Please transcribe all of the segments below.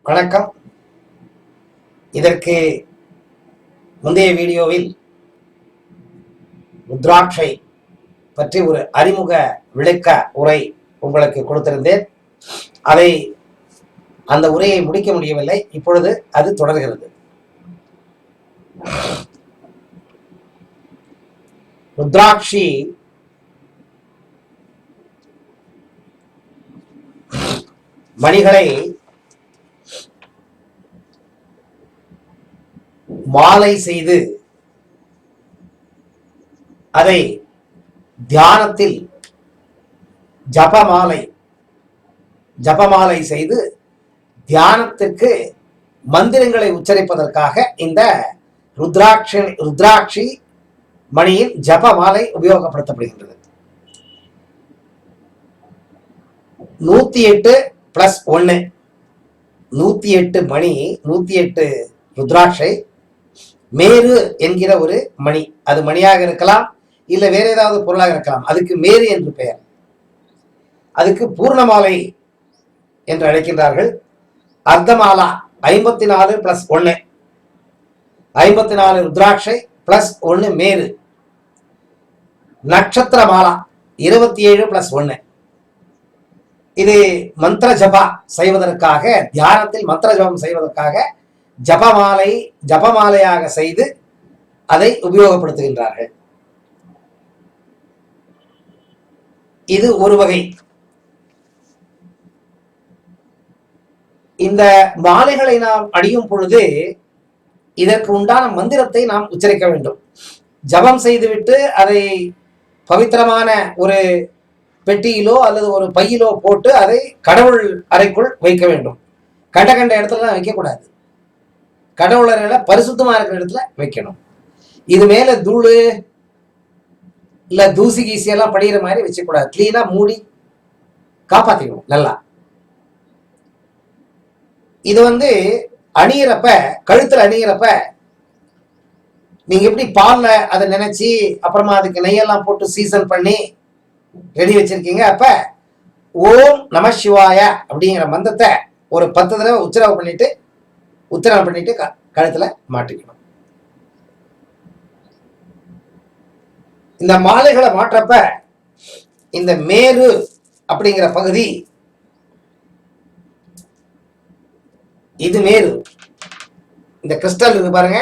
வணக்கம். இதற்கு முந்தைய வீடியோவில் ருத்ராட்சை பற்றி ஒரு அறிமுக விளக்க உரை உங்களுக்கு கொடுத்திருந்தேன். அந்த உரையை முடிக்க முடியவில்லை. இப்பொழுது அது தொடர்கிறது. ருத்ராட்சி மணிகளை மாலை செய்து அதை தியானத்தில் ஜபமாலை செய்து தியானத்திற்கு மந்திரங்களை உச்சரிப்பதற்காக இந்த ருத்ராட்சி மணியின் ஜபமாலை உபயோகப்படுத்தப்படுகின்றது. 108+1 108 மணி, 108 ருத்ராட்சை, மேரு என்கிற ஒரு மணி. அது மணியாக இருக்கலாம், இல்ல வேற ஏதாவது பொருளாக இருக்கலாம். அதுக்கு மேரு என்று பெயர். அதுக்கு பூர்ணமாலை என்று அழைக்கின்றார்கள். அர்த்தமாலா 54+1 54 ருத்ராட்சை +1 மேரு. நட்சத்திர மாலா 27+1. இது மந்திர ஜபா செய்வதற்காக, தியானத்தில் மந்திர ஜபம் செய்வதற்காக ஜபமாலையாக செய்து அதை உபயோகப்படுத்துகின்றார்கள். இது ஒரு வகை. இந்த மாலைகளை நாம் அணியும் பொழுது இதற்கு உண்டான மந்திரத்தை நாம் உச்சரிக்க வேண்டும். ஜபம் செய்துவிட்டு அதை பவித்திரமான ஒரு பெட்டியிலோ அல்லது ஒரு பையிலோ போட்டு அதை கடவுள் அறைக்குள் வைக்க வேண்டும். கண்ட இடத்துல வைக்கக்கூடாது. கடவுள் அறையில பரிசுத்தமா இருக்கிற இடத்துல வைக்கணும். இது மேல தூளு இல்ல தூசி கீசி எல்லாம் படிக்கிற மாதிரி வச்சுக்கூடாது. கிளீனா மூடி காப்பாத்திக்கணும் நல்லா. இது அணியிறப்ப, கழுத்துல அணியிறப்ப நீங்க எப்படி பால்ல அதை நினைச்சு அப்புறமா அதுக்கு நெய்யெல்லாம் போட்டு சீசன் பண்ணி ரெடி வச்சிருக்கீங்க. அப்ப ஓம் நம சிவாய அப்படிங்கிற மந்திரத்தை ஒரு 10 தடவை உச்சரவு பண்ணிட்டு கழுத்துல மாட்டிக்கணும். இந்த மாலைகளை மாற்றப்ப இந்த மேரு அப்படிங்கிற பகுதி, இது மேரு, இந்த கிறிஸ்டல் இருக்கு பாருங்க,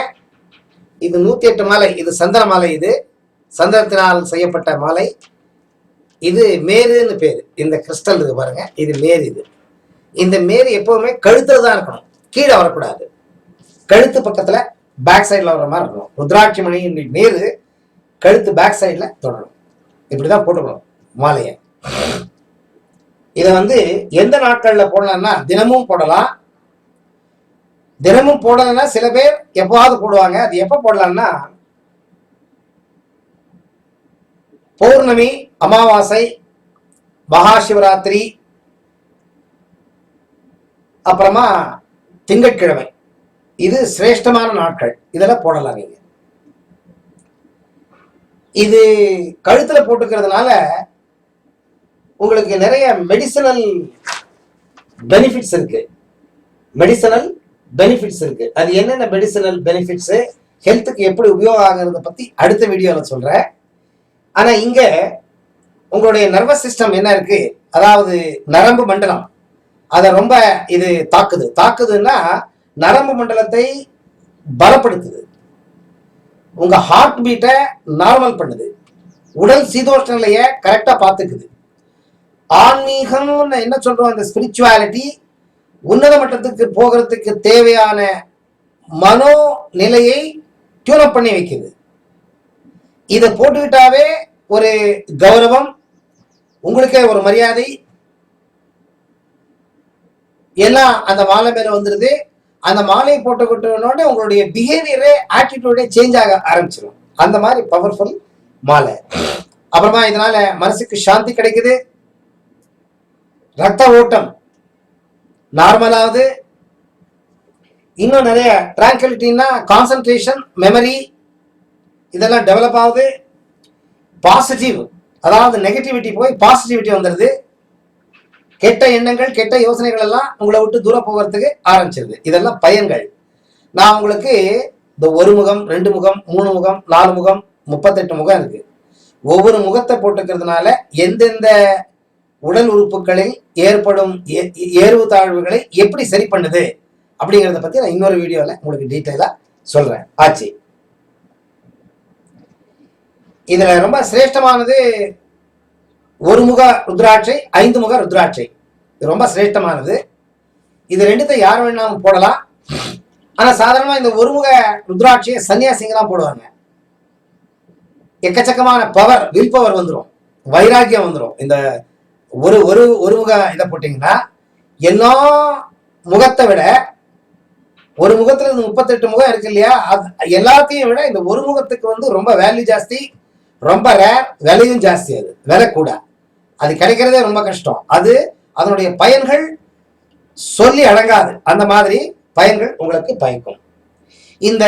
இது 108 மாலை. இது சந்தன மாலை. இது சந்தனத்தினால் செய்யப்பட்ட மாலை. இது மேருன்னு பேரு. இந்த கிறிஸ்டல் இருக்கு பாருங்க, இது மேரு. இந்த மேரு எப்பவுமே கழுத்துல தான் இருக்கணும், கீழே வரக்கூடாது. கழுத்து பக்கத்துல பேக் சைட்ல வர மாதிரி இருக்கணும். ருத்ராட்சி மணியின் மேரு கழுத்து பேக் சைட்ல தொடரும். இப்படிதான் போட்டுக்கணும் மாலையை. இதை எந்த நாட்கள்ல போடலாம்னா, தினமும் போடலாம். தினமும் போடலன்னா சில பேர் எப்பவாவது போடுவாங்க. அது எப்ப போடலாம்னா, பௌர்ணமி, அமாவாசை, மகா சிவராத்திரி, அப்புறமா திங்கட்கிழமை. இது சிரேஷ்டமான நாட்கள். இதெல்லாம் போடலாம். நீங்க இது கழுத்துல போட்டுக்கிறதுனால உங்களுக்கு நிறைய மெடிசனல் பெனிஃபிட்ஸ் இருக்கு. அது என்னென்ன மெடிசனல் பெனிஃபிட்ஸ், ஹெல்த்துக்கு எப்படி உபயோகம் ஆகிறத பத்தி அடுத்த வீடியோல சொல்றேன். ஆனா இங்க உங்களுடைய நர்வஸ் சிஸ்டம் என்ன இருக்கு, அதாவது நரம்பு மண்டலம், அதை ரொம்ப இது தாக்குதுன்னா நரம்பு மண்டலத்தை பலப்படுத்துது. உங்க ஹார்ட் பீட்டை நார்மல் பண்ணுது. உடல் சீதோஷ்ண நிலையை கரெக்டா பார்த்துக்குது. ஆன்மீகம்னு என்ன சொல்றோம், இந்த ஸ்பிரிச்சுவாலிட்டி உன்னத மட்டத்துக்கு போகிறதுக்கு தேவையான மனோ நிலையை டியூனப் பண்ணி வைக்குது. இதை போட்டுக்கிட்டாவே ஒரு கௌரவம், உங்களுக்கே ஒரு மரியாதை எல்லாம் அந்த மாலை மேல வந்துருது. அந்த மாலையை போட்டுக்கிட்டோட உங்களுடைய பிஹேவியரே, ஆட்டிடியூடே சேஞ்ச் ஆக ஆரம்பிச்சிடும். அந்த மாதிரி பவர்ஃபுல் மாலை. அப்புறமா இதனால மனசுக்கு சாந்தி கிடைக்குது, ரத்த ஓட்டம் நார்மலாவது, இன்னும் நிறைய டிராங்குலிட்டின்னா கான்சன்ட்ரேஷன், மெமரி இதெல்லாம் டெவலப் ஆகுது. பாசிட்டிவ், அதாவது நெகட்டிவிட்டி போய் பாசிட்டிவிட்டி வந்துடுது. கெட்ட எண்ணங்கள் கெட்ட யோசனைகள் எல்லாம் உங்களை விட்டு தூரம் போகிறதுக்கு ஆரம்பிச்சிருது. இதெல்லாம் பயன்கள். நான் உங்களுக்கு இந்த 1 முகம் 2 முகம் 3 முகம் 4 முகம் 38 முகம் இருக்கு. ஒவ்வொரு முகத்தை போட்டுக்கிறதுனால எந்தெந்த உடல் உறுப்புகளில் ஏற்படும் ஏர்வு தாழ்வுகளை எப்படி சரி பண்ணுது அப்படிங்கிறத பத்தி நான் இன்னொரு வீடியோல உங்களுக்கு டீட்டெயிலா சொல்றேன். ஆச்சு. இதுல ரொம்ப சிரேஷ்டமானது 1 முக ருத்ராட்சை 5 முக ருத்ராட்சை. இது ரொம்ப சிரேஷ்டமானது. இது ரெண்டுத்தை யார் வேணாலும் போடலாம். ஆனா சாதாரணமா இந்த 1 முக ருத்ராட்சியை சன்னியாசிங்க தான் போடுவாங்க. எக்கச்சக்கமான பவர், வில் பவர் வந்துடும், வைராக்கியம் வந்துடும். இந்த ஒரு ஒரு ஒரு முக இதை போட்டீங்கன்னா எல்லா முகத்தை விட ஒரு முகத்துல இருந்து 38 முகம் இருக்கு இல்லையா, எல்லாத்தையும் விட இந்த ஒரு முகத்துக்கு வந்து ரொம்ப வேல்யூ ஜாஸ்தி, ரொம்ப ரேர், விலையும் ஜாஸ்தி. அது விலை கூட, அது கிடைக்கிறதே ரொம்ப கஷ்டம். அது அதனுடைய பயன்கள் சொல்லி அடங்காது. அந்த மாதிரி பயன்கள் உங்களுக்கு பயக்கும். இந்த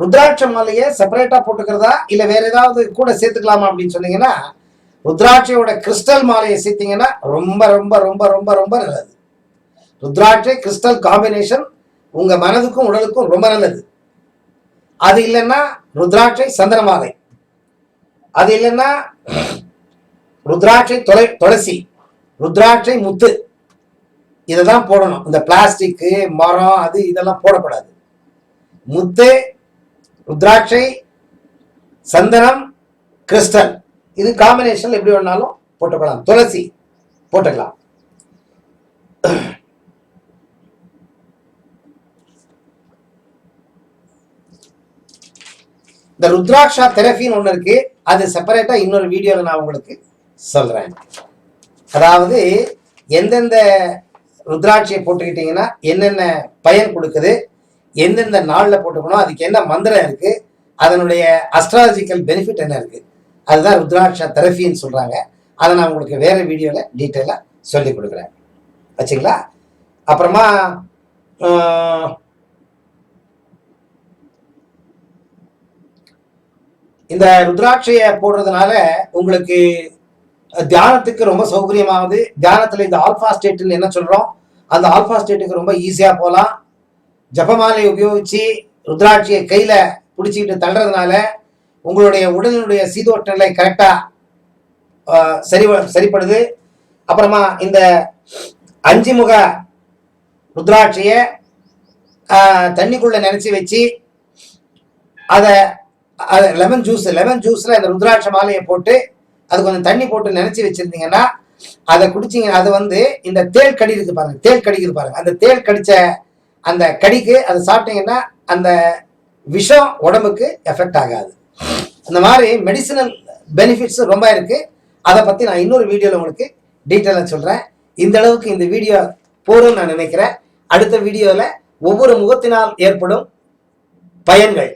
ருத்ராட்ச மாலையை செப்பரேட்டா போட்டுக்கிறதா இல்ல வேற ஏதாவது கூட சேர்த்துக்கலாமா அப்படின்னு சொன்னீங்கன்னா, ருத்ராட்சையோட கிறிஸ்டல் மாலையை சேர்த்தீங்கன்னா ரொம்ப ரொம்ப ரொம்ப ரொம்ப ரொம்ப நல்லது. ருத்ராட்சை கிறிஸ்டல் காம்பினேஷன் உங்க மனதுக்கும் உடலுக்கும் ரொம்ப நல்லது. அது இல்லைன்னா ருத்ராட்சை சந்தன மாலை, அது இல்லைன்னா ருத்ராட்சை துளசி, ருத்ராட்சை முத்து, இதைதான் போடணும். இந்த பிளாஸ்டிக்கு மரம் அது இதெல்லாம் போடக்கூடாது. முத்து, ருத்ராட்சை, சந்தனம், கிறிஸ்டல், இது காம்பினேஷன் எப்படி வேணாலும் போட்டுக்கலாம். துளசி போட்டுக்கலாம். இந்த ருத்ராட்சா தெரபின்னு ஒண்ணு இருக்கு. அது செப்பரேட்டா இன்னொரு வீடியோல நான் உங்களுக்கு சொல்றேன். அதாவது எந்தெந்த ருத்ராட்சியை போட்டுக்கிட்டீங்கன்னா என்னென்ன பயன் கொடுக்குது, எந்தெந்த நாளில் போட்டுக்கணும், அதுக்கு என்ன மந்திரம் இருக்கு, அதனுடைய அஸ்ட்ராலஜிக்கல் பெனிஃபிட் என்ன இருக்கு, அதுதான் ருத்ராட்சா தெரபின்னு சொல்றாங்க. அதை நான் உங்களுக்கு வேற வீடியோல டீட்டெயிலா சொல்லி கொடுக்குறேன். வச்சுங்களா? அப்புறமா இந்த ருத்ராட்சையை போடுறதுனால உங்களுக்கு தியானத்துக்கு ரொம்ப சௌகரியமாகுது. தியானத்துல இந்த ஆல்பா ஸ்டேட்னு என்ன சொல்றோம், அந்த ஆல்பா ஸ்டேட்டுக்கு ரொம்ப ஈஸியா போகலாம். ஜபமாலை உபயோகிச்சு ருத்ராட்சியை கையில பிடிச்சிக்கிட்டு தள்ளுறதுனால உங்களுடைய உடலினுடைய சீதோட்ட நிலை கரெக்டா சரிப்படுது. அப்புறமா இந்த 5 முக ருத்ராட்சிய தண்ணிக்குள்ள நினைச்சு வச்சு அதை லெமன் ஜூஸ்ல இந்த ருத்ராட்ச மாலையை போட்டு அது கொஞ்சம் தண்ணி போட்டு நினைச்சு வச்சிருந்தீங்கன்னா அதை குடிச்சிங்க. அது வந்து இந்த தேள் கடி இருக்கு பாருங்க, தேள் கடிக்குது பாருங்க, அந்த தேள் கடிச்ச அந்த கடிக்கு அதை சாப்பிட்டீங்கன்னா அந்த விஷம் உடம்புக்கு எஃபெக்ட் ஆகாது. அந்த மாதிரி மெடிசினல் பெனிஃபிட்ஸ் ரொம்ப இருக்கு. அதை பத்தி நான் இன்னொரு வீடியோல உங்களுக்கு டீட்டெயிலா சொல்றேன். இந்த அளவுக்கு இந்த வீடியோ போதும்னு நான் நினைக்கிறேன். அடுத்த வீடியோல ஒவ்வொரு முகத்தினால் ஏற்படும் பயன்கள்